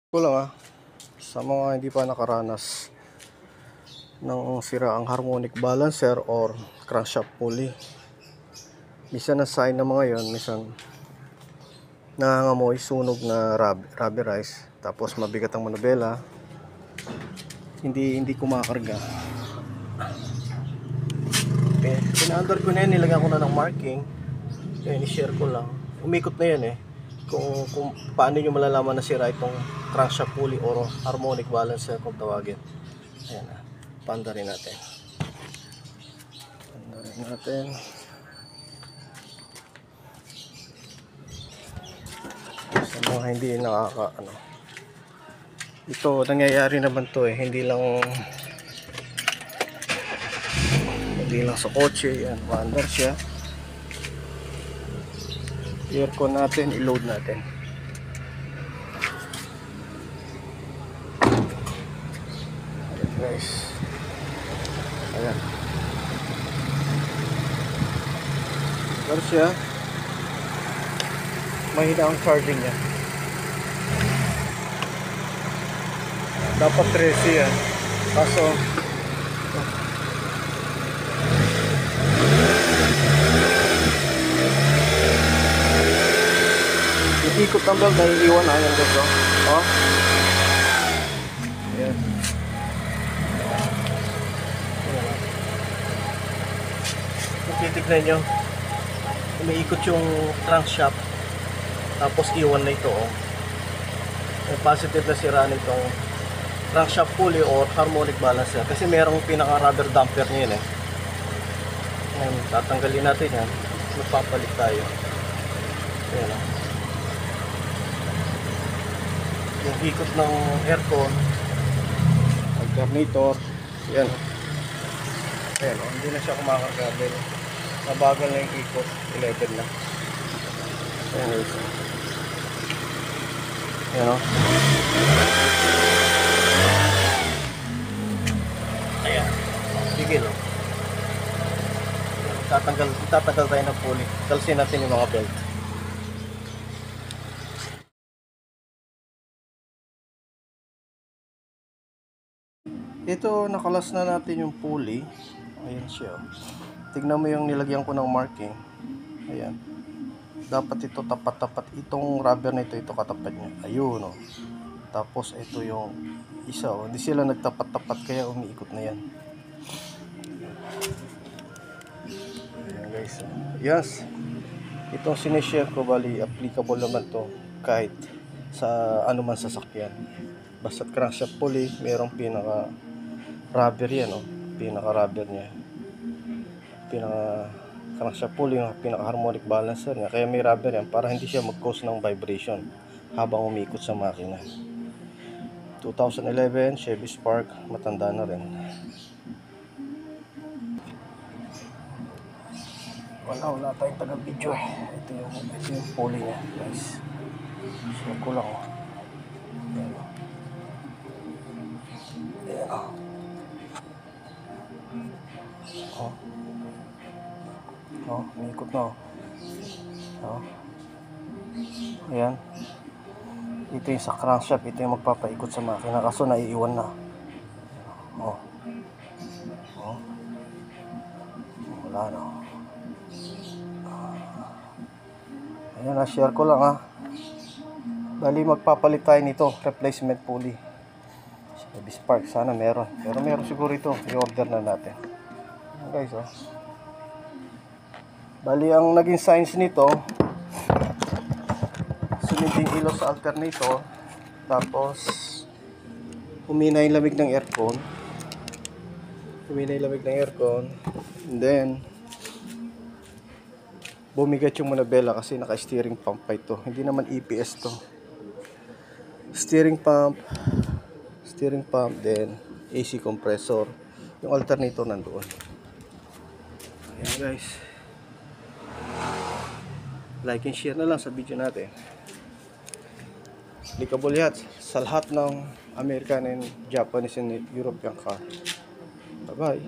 Ko lang sa mga hindi pa nakaranas ng siraang harmonic balancer or crankshaft pulley. Minsan na sign ng mga yon, minsan nangangamoy sunog na rubberize, tapos mabigat ang manubela, hindi kumakarga. Okay, pina-under ko na yan, nilagyan ko na ng marking. Kaya ni-share ko lang. Umikot na yan kung paano nyo malalaman na sira itong crankshaft pulley or harmonic balancer kung tawagin. Ayan paandarin natin. Sa mga hindi ito nangyayari naman to hindi lang sa kotse. Yan, paandar siya. Aircon natin, i-load natin. Ayan guys, ayan paandar siya. Mahina ang charging niya, dapat 13 yan, kaso ikot ng belt, naiiwan na yan guys. Ayan. Kung titignan nyo, umiikot yung crankshaft, tapos iwan na ito. May positive na sira nitong crankshaft pulley or harmonic balancer, kasi merong pinaka rubber damper niya Ayan, tatanggalin natin yan, magpapalit tayo. Ayan yung ikot ng aircon, alternator, yan. Ayan, hindi na siya kumakagabel, nabagal na yung ikot, 11 na. Ayan guys, ayan ayan, tigil tatanggal tayo ng pulley, kalsin natin yung mga belt. Ito, nakalas na natin yung pulley. Ayan siya. Tignan mo yung nilagyan ko ng marking. Ayan. Dapat ito tapat-tapat. Itong rubber na ito katapat niya. Ayun Tapos ito yung isa Hindi sila nagtapat-tapat kaya umiikot na yan. Ayan guys. Yes. Itong sinishare ko, bali applicable naman to kahit sa anuman sasakyan. Basta crankshaft pulley, merong pinaka rubber yan pinaka rubber niya, pinaka crankshaft pulley, yung pinaka harmonic balancer niya, kaya may rubber yan para hindi siya mag-cause ng vibration habang umiikot sa makina. 2011 Chevy Spark, matanda na rin. Wala tayong taga video ito yung pulley niya guys. So ko lang umiikot na ayan. Ito yung sa crankshaft, ito yung magpapaikot sa makina, kaso naiiwan na. Wala ayan, na-share ko lang bali magpapalit tayo nito, replacement pulley Chevy Spark. Sana meron, pero meron siguro ito, i-order na natin guys. Bali ang naging signs nito, suminding ilaw sa alternator, tapos humina yung lamig ng aircon, and then bumigat yung manubela kasi naka-steering pump pa ito, hindi naman EPS to. Steering pump, then AC compressor, yung alternator nandoon. Ayan guys, like and share na lang sa video natin. Applicable yan sa lahat ng American and Japanese and European car. Bye bye.